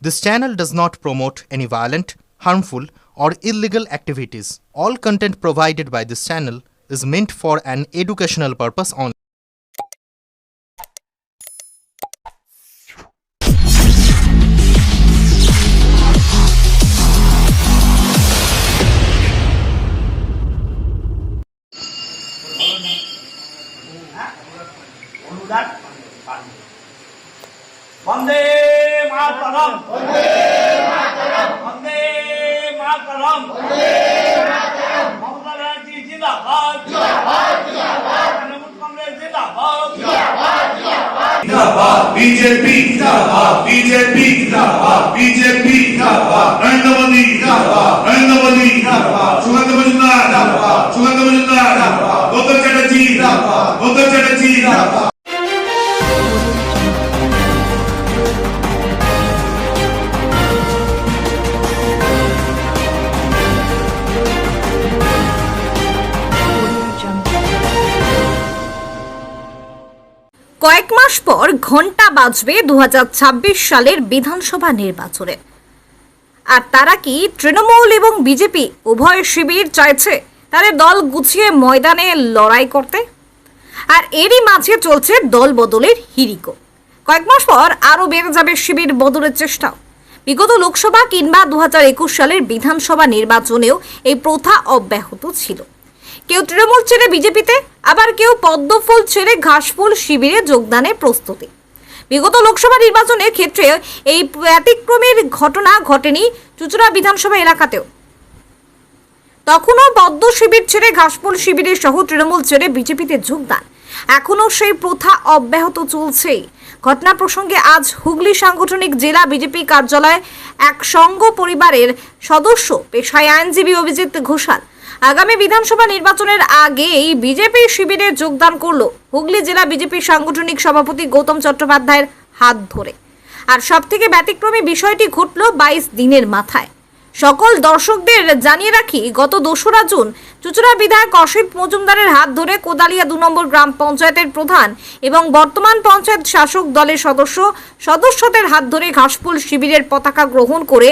This channel does not promote any violent, harmful, or illegal activities. All content provided by this channel is meant for an educational purpose only. Vande Mataram Vande Mataram Mamata Banerjee जिंदाबाद तृणमूल कांग्रेस जिंदाबाद BJP जिंदाबाद BJP जिंदाबाद BJP जिंदाबाद नरेंद्र मोदी जिंदाबाद नरेंद्र मोदी जिंदाबाद सुगंध मजुमदार जिंदाबाद सुगंध मजुमदार जिंदाबाद गौतम चटर्जी जिंदाबाद गौतम चटर्जी जिंदाबाद। কয়েক মাস পর ঘন্টা বাজবে 2026 সালের বিধানসভা নির্বাচনে। আর তারা কি তৃণমূল এবং বিজেপি উভয় শিবির চাইছে তাদের দল গুছিয়ে ময়দানে লড়াই করতে? আর এরই মাঝে চলছে দল বদলের হিড়িকো। কয়েক মাস পর আরও বেড়ে যাবে শিবির বদলের চেষ্টা। বিগত লোকসভা কিংবা 2021 সালের বিধানসভা নির্বাচনেও এই প্রথা অব্যাহত ছিল। কেউ তৃণমূল ছেড়ে বিজেপিতে, আবার কেউ পদ্মফুল ছেড়ে ঘাসফুল শিবিরে যোগদানের প্রস্তুতি। বিগত লোকসভা নির্বাচনের ক্ষেত্রে এই ব্যতিক্রমের ঘটনা ঘটেনি চুঁচুড়া বিধানসভা এলাকাতেও। তখনও পদ্ম শিবির ছেড়ে ঘাসফুল শিবিরের সহ তৃণমূল ছেড়ে বিজেপিতে যোগদান। এখনও সেই প্রথা অব্যাহত চলছেই। ঘটনা প্রসঙ্গে আজ হুগলি সাংগঠনিক জেলা বিজেপি কার্যালয়ে এক সংঘ পরিবারের সদস্য পেশায় আইনজীবী অভিজিৎ ঘোষাল আগামী বিধানসভা নির্বাচনের আগেই বিজেপি শিবিরে যোগদান করল হুগলি জেলা বিজেপি সাংগঠনিক সভাপতি গৌতম চট্টোপাধ্যায়ের হাত ধরে। আর সবথেকে ব্যতিক্রমী বিষয়টি ঘটল 22 দিনের মাথায়। সকল দর্শকদের জানিয়ে রাখি, গত 2রা জুন চুঁচুড়া বিধায়ক অসিত মজুমদারের হাত ধরে কোদালিয়া 2 নম্বর গ্রাম পঞ্চায়েতের প্রধান এবং বর্তমান পঞ্চায়েত শাসক দলের সদস্যদের হাত ধরে ঘাসফুল শিবিরের পতাকা গ্রহণ করে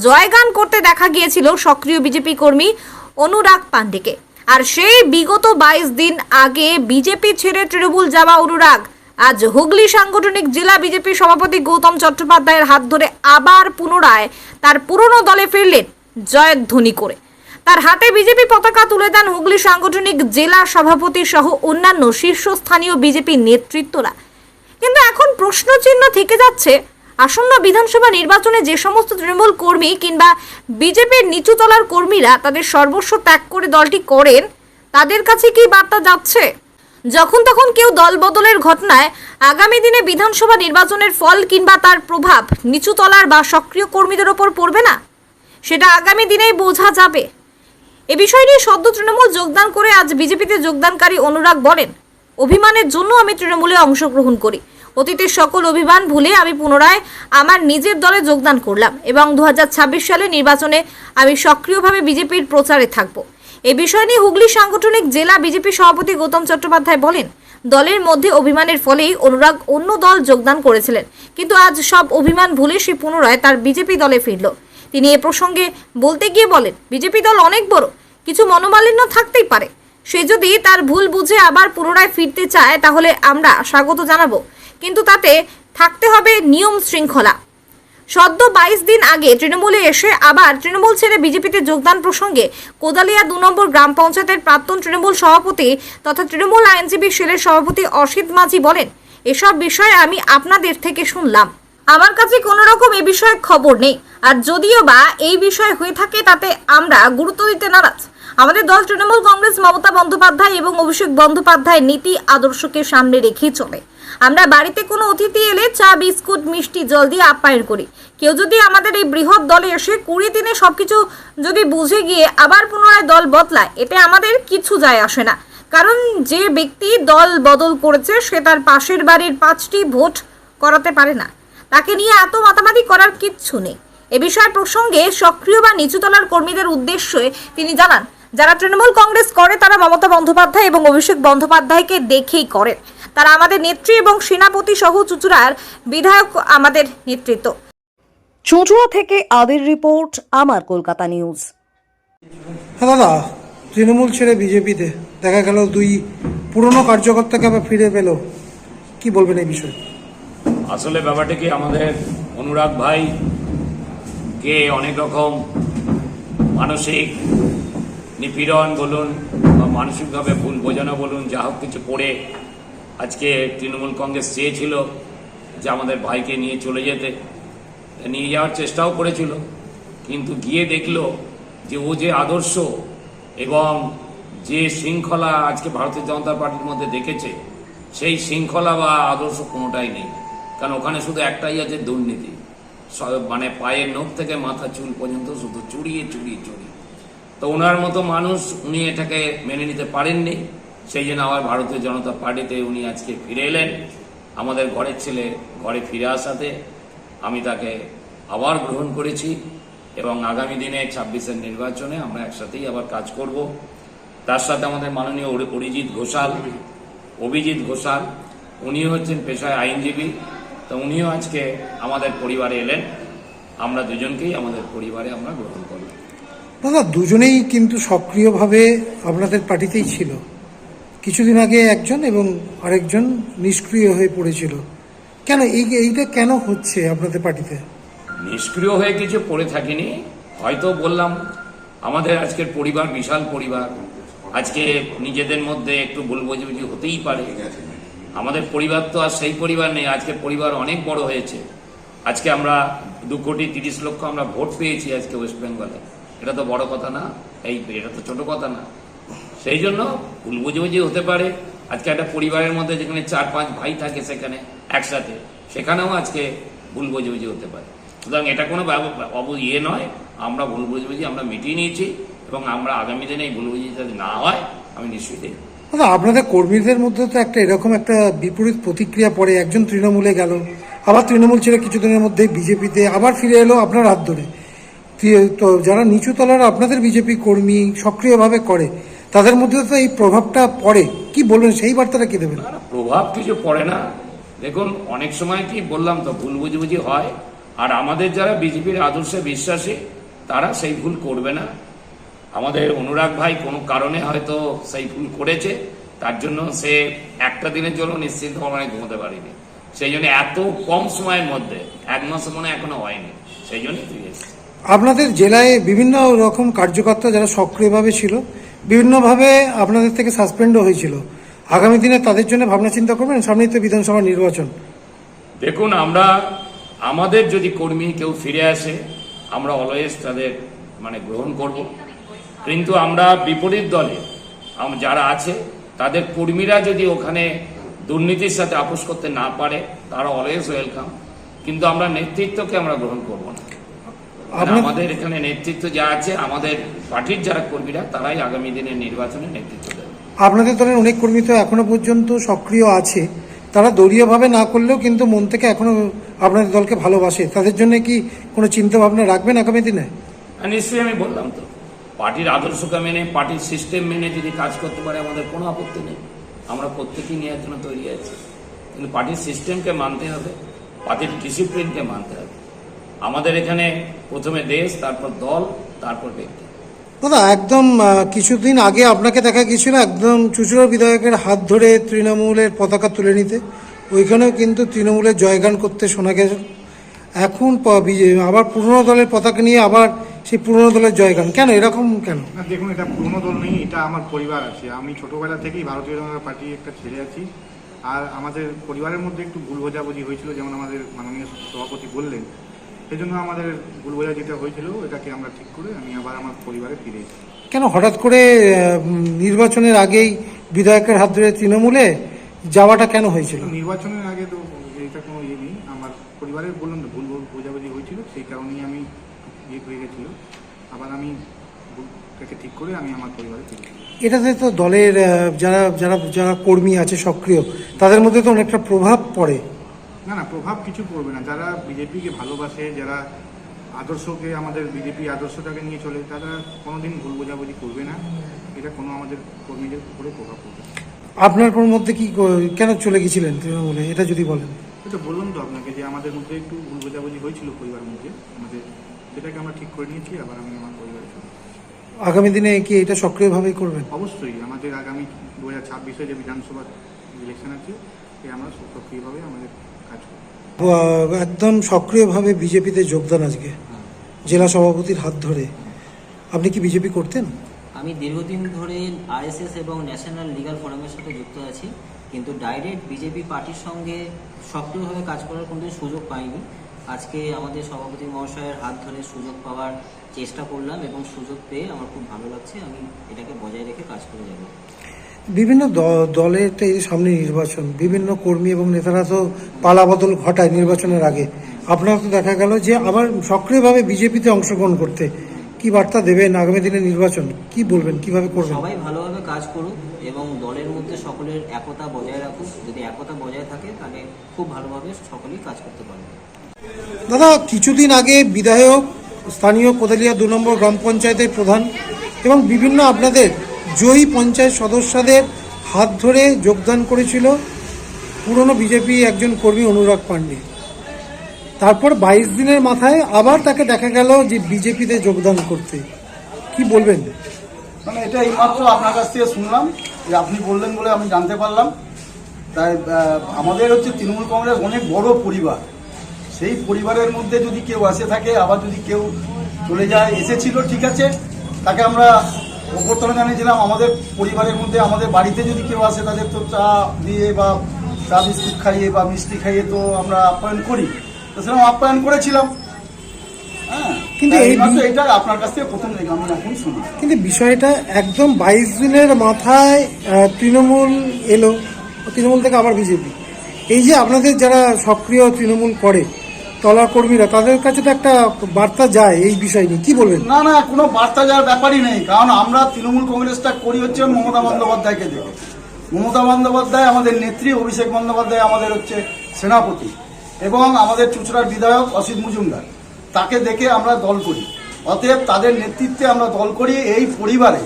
জয়গান করতে দেখা গিয়েছিল সক্রিয় বিজেপি কর্মী অনুরাগ পান্ডেকে। আর সেই বিগত 22 দিন আগে বিজেপি ছেড়ে তৃণমূল যাওয়া অনুরাগ আজ হুগলি সাংগঠনিক জেলা বিজেপি সভাপতি গৌতম চট্টোপাধ্যায়ের হাত ধরে আবার পুনরায় তার পুরনো দলে ফিরলেন জয়ধ্বনি করে। তার হাতে বিজেপি পতাকা তুলে দেন হুগলি সাংগঠনিক জেলা সভাপতি সহ অন্যান্য শীর্ষস্থানীয় বিজেপি নেতৃত্বরা। কিন্তু এখন প্রশ্নচিহ্ন থেকে যাচ্ছে, আসন্ন বিধানসভা নির্বাচনে যে সমস্ত তৃণমূল কর্মী কিংবা বিজেপির নিচুতলার কর্মীরা তাদের সর্বস্ব ত্যাগ করে দলটি করেন, তাদের কাছে কি বার্তা যাচ্ছে? যখন তখন কেউ দল বদলের ঘটনায় আগামী দিনে বিধানসভা নির্বাচনের ফল কিংবা তার প্রভাব নিচুতলার বা সক্রিয় কর্মীদের ওপর পড়বে না, সেটা আগামী দিনেই বোঝা যাবে। এ বিষয় নিয়ে সদ্য তৃণমূল যোগদান করে আজ বিজেপিতে যোগদানকারী অনুরাগ বলেন, অভিমানের জন্য আমি তৃণমূলে অংশগ্রহণ করি। অতীতের সকল অভিমান ভুলে আমি পুনরায় আমার নিজের দলে যোগদান করলাম এবং 2026 সালে নির্বাচনে আমি সক্রিয়ভাবে বিজেপির প্রচারে থাকব। এই বিষয় নিয়ে হুগলি সাংগঠনিক জেলা বিজেপি সভাপতি গৌতম চট্টোপাধ্যায় বলেন, দলের মধ্যে অভিমানের ফলেই অনুরাগ অন্য দল যোগদান করেছিলেন, কিন্তু আজ সব অভিমান ভুলে সে পুনরায় তার বিজেপি দলে ফিরল। তিনি এ প্রসঙ্গে বলতে গিয়ে বলেন, বিজেপি দল অনেক বড়, কিছু মনোমালিন্য থাকতেই পারে। সে যদি তার ভুল বুঝে আবার পুনরায় ফিরতে চায় তাহলে আমরা স্বাগত জানাবো, কিন্তু তাতে থাকতে হবে নিয়ম শৃঙ্খলা। সদ্য 22 দিন আগে তৃণমূলে এসে আবার তৃণমূল ছেড়ে বিজেপিতে যোগদান প্রসঙ্গে কোদালিয়া 2 নম্বর গ্রাম পঞ্চায়েতের প্রাক্তন তৃণমূল সভাপতি তথা তৃণমূল আইনজীবী সেলের সভাপতি অসিত মাঝি বলেন, এসব বিষয়ে আমি আপনাদের থেকে শুনলাম, আমার কাছে কোনো রকম এ বিষয়ে খবর নেই। আর যদিও বা এই বিষয় হয়ে থাকে তাতে আমরা গুরুত্ব দিতে নারাজ। আমাদের দল তৃণমূল কংগ্রেস মমতা বন্দ্যোপাধ্যায় এবং অভিষেক বন্দ্যোপাধ্যায়ের নীতি আদর্শকে সামনে রেখেই চলে। আমরা বাড়িতে কোনো অতিথি এলে চা বিস্কুট মিষ্টি জল দিয়ে আপ্যায়ন করি। কেউ যদি আমাদের এই বৃহৎ দলে এসে 20 দিনে সবকিছু যদি বুঝে গিয়ে আবার পুনরায় দল বদলায়, এতে আমাদের কিছু যায় আসে না। কারণ যে ব্যক্তি দল বদল করেছে সে তার পাশের বাড়ির 5টি ভোট করাতে পারে না, তাকে নিয়ে এত মাতামাতি করার কিচ্ছু নেই। এ বিষয় প্রসঙ্গে সক্রিয় বা নিচুতলার কর্মীদের উদ্দেশ্যে তিনি জানান, যারা তৃণমূল কংগ্রেস করে তারা মমতা বন্দ্যোপাধ্যায় এবং অভিষেক বন্দ্যোপাধ্যায়কে দেখেই করেন। তারা আমাদের নেত্রী এবং সেনাপতি সহ চুঁচুড়ার বিধায়ক আমাদের নেতৃত্ব। চুঁচুড়া থেকে আদির রিপোর্ট, আমার কলকাতা নিউজ। হ্যাঁ দাদা, তৃণমূল ছেড়ে বিজেপিতে দেখা গেল দুই পুরনো কার্যকর্তাকে আবার ফিরে পেল, কি বলবেন এই বিষয়ে? আসলে ব্যাপারটা কি, আমাদের অনুরাগ ভাই কে অনেক রকম মানসিক নিপীড়ন বলুন বা মানসিকভাবে ভুল বোঝানো বলুন, যা হোক কিছু করে আজকে তৃণমূল কংগ্রেস চেয়েছিল যে আমাদের ভাইকে নিয়ে চলে যেতে, নিয়ে যাওয়ার চেষ্টাও করেছিল, কিন্তু গিয়ে দেখলো যে ও যে আদর্শ এবং যে শৃঙ্খলা আজকে ভারতীয় জনতা পার্টির মধ্যে দেখেছে, সেই শৃঙ্খলা বা আদর্শ কোনোটাই নেই। কারণ ওখানে শুধু একটাই আছে, দুর্নীতি। মানে পায়ের নখ থেকে মাথা চুল পর্যন্ত শুধু চুরিয়ে চুরিয়ে চুরি। তো ওনার মতো মানুষ, উনি এটাকে মেনে নিতে পারেননি, সেই জন্য আবার ভারতীয় জনতা পার্টিতে উনি আজকে ফিরে এলেন। আমাদের ঘরের ছেলে ঘরে ফিরে আসাতে আমি তাকে আবার গ্রহণ করেছি এবং আগামী দিনে 26-এর নির্বাচনে আমরা একসাথেই আবার কাজ করব। তার সাথে আমাদের মাননীয় অভিজিৎ ঘোষাল, উনিও হচ্ছেন পেশায় আইনজীবী, তো উনিও আজকে আমাদের পরিবারে এলেন। আমরা দুজনকেই আমাদের পরিবারে আমরা গ্রহণ করব। দাদা, দুজনেই কিন্তু সক্রিয়ভাবে আপনাদের পার্টিতেই ছিল। কিছুদিন আগে একজন এবং আরেকজন নিষ্ক্রিয় হয়ে পড়েছিল, কেন এইটা কেন হচ্ছে আপনাদের পার্টিতে? নিষ্ক্রিয় হয়ে কিছু পড়ে থাকিনি, হয়তো বললাম আমাদের আজকের পরিবার বিশাল পরিবার, আজকে নিজেদের মধ্যে একটু ভুল বোঝাবুঝি হতেই পারে। আমাদের পরিবার তো আর সেই পরিবার নেই, আজকে পরিবার অনেক বড় হয়েছে। আজকে আমরা 2,30,00,000 আমরা ভোট পেয়েছি আজকে ওয়েস্ট বেঙ্গলে, এটা তো বড় কথা না, এটা তো ছোট কথা না। সেই জন্য ভুল বোঝাবুঝি হতে পারে। আজকে একটা পরিবারের মধ্যে যেখানে 4-5 ভাই থাকে সেখানে একসাথে, সেখানেও আজকে ভুল বোঝাবুঝি হতে পারে। সুতরাং এটা কোনো ইয়ে নয়, আমরা ভুল বুঝবুঝি আমরা মিটিয়ে নিয়েছি এবং আমরা আগামী দিনে এই ভুল বুঝি যাতে না হয় আমি নিশ্চয়ই দেখব। দাদা, আপনাদের কর্মীদের মধ্যে তো একটা এরকম একটা বিপরীত প্রতিক্রিয়া পড়ে, একজন তৃণমূলে গেল, আবার তৃণমূল ছেড়ে কিছুদিনের মধ্যে বিজেপিতে আবার ফিরে এলো আপনার হাত ধরে। তো যারা নিচু তলার আপনাদের বিজেপি কর্মী সক্রিয়ভাবে করে, তাদের মধ্যে তো এই প্রভাবটা পড়ে, কি বলবেন, সেই বার্তাটা কি দেবেন? প্রভাব কিছু পড়ে না। দেখুন, অনেক সময় কি বললাম তো, ভুল বুঝবুঝি হয়, আর আমাদের যারা বিজেপির আদর্শে বিশ্বাসী তারা সেই ভুল করবে না। আমাদের অনুরাগ ভাই কোনো কারণে হয়তো সেই ভুল করেছে, তার জন্য সে একটা দিনের জন্য নিশ্চিন্ত ভাবে ঘুমোতে পারেনি। সেই জন্য এত কম সময়ের মধ্যে 1 মাস মনে এখনো হয়নি, সেই জন্যই তুই এসেছিস। আপনাদের জেলায় বিভিন্ন রকম কার্যকর্তা যারা সক্রিয়ভাবে ছিল, বিভিন্নভাবে আপনাদের থেকে সাসপেন্ডও হয়েছিল, আগামী দিনে তাদের জন্য ভাবনা চিন্তা করবেন? সামনেই তো বিধানসভা নির্বাচন। দেখুন, আমাদের যদি কর্মী কেউ ফিরে আসে, আমরা অলওয়েজ তাদের গ্রহণ করব, কিন্তু আমরা বিপরীত দলে যারা আছে তাদের কর্মীরা যদি ওখানে দুর্নীতির সাথে আপোষ করতে না পারে, তারা অলওয়েজ ওয়েলকাম, কিন্তু আমরা নেতৃত্বকে আমরা গ্রহণ করব না। আমাদের এখানে নেতৃত্ব যা আছে, আমাদের পার্টির যারা কর্মীরা, তারাই আগামী দিনের নির্বাচনে নেতৃত্ব দেবে। আপনাদের দলের অনেক কর্মী তো এখনো পর্যন্ত সক্রিয় আছে, তারা দলীয়ভাবে না করলেও কিন্তু মন থেকে এখনো আপনাদের দলকে ভালোবাসে, তাদের জন্য কি কোনো চিন্তা ভাবনা রাখবেন আগামী দিনে? নিশ্চয়ই, আমি বললাম তো, পার্টির আদর্শকে মেনে, পার্টির সিস্টেম মেনে যদি কাজ করতে পারে আমাদের কোনো আপত্তি নেই। আমরা প্রত্যেকেই নেওয়ার জন্য তৈরি আছি, কিন্তু পার্টির সিস্টেমকে মানতে হবে, পার্টির ডিসিপ্লিনকে মানতে হবে। আমাদের এখানে প্রথমে দেশ, তারপর দল, তারপর ব্যক্তি। দাদা, একদম কিছুদিন আগে আপনাকে দেখা গিয়েছিল একদম চুঁচুড়া বিধায়কের হাত ধরে তৃণমূলের পতাকা তুলে নিতে, ওইখানেও কিন্তু তৃণমূলের জয়গান করতে শোনা গেছে। এখন আবার পুরনো দলের পতাকা নিয়ে আবার সেই পুরনো দলের জয়গান, কেন এরকম কেন? না, দেখুন, এটা পুরনো দল নেই, এটা আমার পরিবার আছে। আমি ছোটবেলা থেকেই ভারতীয় জনতা পার্টি একটা ছেড়ে আছি, আর আমাদের পরিবারের মধ্যে একটু ভুল বোঝাবুঝি হয়েছিল, যেমন আমাদের মাননীয় সভাপতি বললেন, সেই জন্য আমাদের ভুল বোঝা যেটা হয়েছিল এটাকে আমরা ঠিক করে আমি আবার আমার পরিবারে ফিরে এসেছি। কেন হঠাৎ করে নির্বাচনের আগেই বিধায়কের হাত ধরে তৃণমূলে যাওয়াটা কেন হয়েছিল? নির্বাচনের আগে তো এটা কোনো ইয়ে নেই, আমার পরিবারের বললাম তো ভুল বোঝাবুঝি হয়েছিল, সেই কারণেই আমি ইয়ে হয়ে গেছিল। আবার আমি ভুলটাকে ঠিক করে আমি আমার পরিবারে ফিরে এসেছি। এটাতে তো দলের যারা যারা যারা কর্মী আছে সক্রিয়, তাদের মধ্যে তো অনেকটা প্রভাব পড়ে। না, প্রভাব কিছু পড়বে না। যারা বিজেপিকে ভালোবাসে, যারা আদর্শকে, আমাদের বিজেপি আদর্শটাকে নিয়ে চলে, তারা কোনোদিন ভুল বোঝাবুঝি করবে না। এটা কোনো আমাদের কর্মীদের উপরে প্রভাব পড়বে। আপনার মধ্যে কি কেন চলে গেছিলেন তৃণমূলে, এটা যদি বলেন? যেটা বললাম তো আপনাকে যে আমাদের মধ্যে একটু ভুল বোঝাবুঝি হয়েছিল পরিবারের মধ্যে আমাদের, সেটাকে আমরা ঠিক করে নিয়েছি। আবার আমি আমার পরিবারের সঙ্গে আগামী দিনে কি এটা সক্রিয়ভাবেই করবেন? অবশ্যই আমাদের আগামী 2026-এ যে বিধানসভা ইলেকশন আছে আমরা সক্রিয়ভাবে আমাদের কাজ করব। একদম সক্রিয়ভাবে বিজেপিতে যোগদান আজকে জেলা সভাপতির হাত ধরে। আপনি কি বিজেপি করতেন? আমি দীর্ঘদিন ধরে আরএসএস এবং ন্যাশনাল লিগাল ফোরামের সাথে যুক্ত আছি, কিন্তু ডাইরেক্ট বিজেপি পার্টির সঙ্গে সক্রিয়ভাবে কাজ করার কোনো সুযোগ পাইনি। আজকে আমাদের সভাপতি মহাশয়ের হাত ধরে সুযোগ পাওয়ার চেষ্টা করলাম এবং সুযোগ পেয়ে আমার খুব ভালো লাগছে। আমি এটাকে বজায় রেখে কাজ করে যাব। বিভিন্ন দলের তো এই সামনে নির্বাচন, বিভিন্ন কর্মী এবং নেতারা তো পালাবদল ঘটায় নির্বাচনের আগে। আপনারা তো দেখা গেল যে আবার সক্রিয়ভাবে বিজেপিতে অংশগ্রহণ করতে, কি বার্তা দেবেন আগামী দিনে নির্বাচন? কি বলবেন, কিভাবে করবেন? সবাই ভালোভাবে কাজ করুক এবং দলের মধ্যে সকলের একতা বজায় রাখুক। যদি একতা বজায় থাকে তাহলে খুব ভালোভাবে সকলেই কাজ করতে পারবে। দাদা, কিছুদিন আগে বিধায়ক, স্থানীয় কোদালিয়া 2 নম্বর গ্রাম পঞ্চায়েতের প্রধান এবং বিভিন্ন আপনাদের জয়ী পঞ্চায়েত সদস্যদের হাত ধরে যোগদান করেছিল পুরনো বিজেপি একজন কর্মী অনুরাগ পাণ্ডে। তারপর 22 দিনের মাথায় আবার তাকে দেখা গেল যে বিজেপিতে যোগদান করতে। কি বলবেন? মানে এটা এইমাত্র আপনার কাছ থেকে শুনলাম, যে আপনি বললেন বলে আমি জানতে পারলাম। তাই আমাদের হচ্ছে তৃণমূল কংগ্রেস অনেক বড় পরিবার, সেই পরিবারের মধ্যে যদি কেউ আসে থাকে, আবার যদি কেউ চলে যায়, এসেছিল ঠিক আছে, তাকে আমরা অভ্যর্থনা জানিয়েছিলাম। আমাদের পরিবারের মধ্যে আমাদের বাড়িতে যদি কেউ আসে তাদের তো চা দিয়ে বা চা বিস্কুট খাইয়ে বা মিষ্টি খাইয়ে তো আমরা আপ্যায়ন করি, তো সেরকম আপ্যায়ন করেছিলাম। হ্যাঁ, কিন্তু এটা আপনার কাছ থেকে প্রথম দেখলাম, আমি এখন শুনি। কিন্তু বিষয়টা একদম 22 দিনের মাথায় তৃণমূল এলো, তৃণমূল থেকে আবার বিজেপি। এই যে আপনাদের যারা সক্রিয় তৃণমূল করে তলা কর্মীরা, তাদের কাছে তো একটা বার্তা যায় এই বিষয় নিয়ে, কি বলবেন? না না, কোনো বার্তা যাওয়ার ব্যাপারই নেই, কারণ আমরা তৃণমূল কংগ্রেসটা করি হচ্ছে মমতা বন্দ্যোপাধ্যায়কে দেখে। মমতা বন্দ্যোপাধ্যায় আমাদের নেত্রী, অভিষেক বন্দ্যোপাধ্যায় আমাদের হচ্ছে সেনাপতি, এবং আমাদের চুঁচুড়ার বিধায়ক অসিত মজুমদার, তাকে দেখে আমরা দল করি। অতএব তাদের নেতৃত্বে আমরা দল করি। এই পরিবারে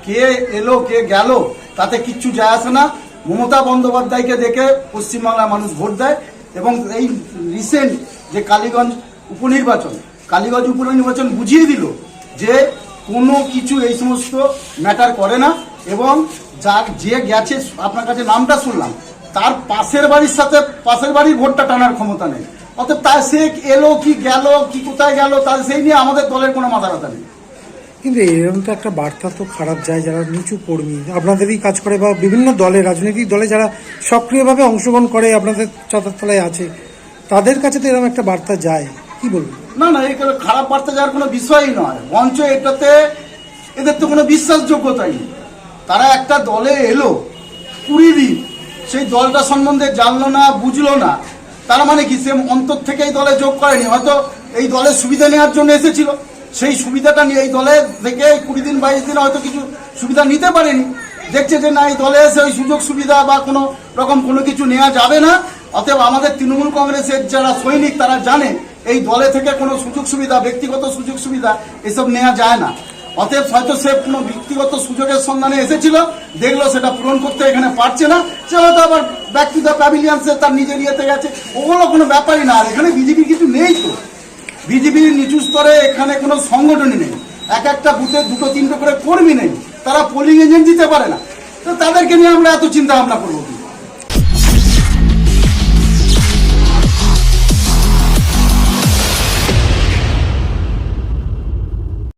কে এলো কে গেল তাতে কিচ্ছু যায় আসে না। মমতা বন্দ্যোপাধ্যায়কে দেখে পশ্চিমবাংলার মানুষ ভোট দেয়। এবং এই রিসেন্ট যে কালীগঞ্জ উপনির্বাচন বুঝিয়ে দিল যে কোনো কিছু এই সমস্ত ম্যাটার করে না। এবং যে গেছে, আপনার কাছে নামটা শুনলাম, তার পাশের বাড়ির ভোটটা টানার ক্ষমতা নেই। অতএব তাই সে এলো কি গেল কি কোথায় গেল, তার সেই নিয়ে আমাদের দলের কোনো মাথা ব্যথা নেই। কিন্তু এরকম তো একটা বার্তা তো খারাপ যায়, যারা নিচু কর্মী আপনাদেরই কাজ করে বা বিভিন্ন দলে, রাজনৈতিক দলে যারা সক্রিয়ভাবে অংশগ্রহণ করে আপনাদের চাতারতলায় আছে, তাদের কাছে তো এরকম একটা বার্তা যায়, কি বলবেন? না না, এই খারাপ বার্তা যাওয়ার কোনো বিষয়ই নয়। বঞ্চ এটাতে এদের তো কোনো বিশ্বাসযোগ্যতাই নেই। তারা একটা দলে এলো 20 দিন, সেই দলটা সম্বন্ধে জানলো না, বুঝলো না, তার মানে কি সে অন্তর থেকে এই দলে যোগ করেনি। হয়তো এই দলের সুবিধা নেওয়ার জন্য এসেছিল, সেই সুবিধাটা নিয়ে এই দলে থেকে 20 দিন 22 দিন হয়তো কিছু সুবিধা নিতে পারেনি। দেখছে যে না, এই দলে এসে ওই সুযোগ সুবিধা বা কোনো রকম কোনো কিছু নেওয়া যাবে না। অতএব আমাদের তৃণমূল কংগ্রেসের যারা সৈনিক তারা জানে এই দলে থেকে কোনো সুযোগ সুবিধা, ব্যক্তিগত সুযোগ সুবিধা এসব নেওয়া যায় না। অতএব হয়তো সে কোনো ব্যক্তিগত সুযোগের সন্ধানে এসেছিল, দেখলো সেটা পূরণ করতে এখানে পারছে না, সে হয়তো আবার ব্যক্তিগত প্যাভিলিয়ান্সে তার নিজের ইয়েতে গেছে, ওগুলো কোনো ব্যাপারই না। আর এখানে বিজেপির কিছু নেই তো, বিজেপির নিচু স্তরে এখানে কোনো সংগঠনই নেই, একটা বুথে 2-3 করে কর্মী নেই, তারা পোলিং এজেন্ট দিতে পারে না, তো তাদেরকে নিয়ে আমরা এত চিন্তা ভাবনা করবো।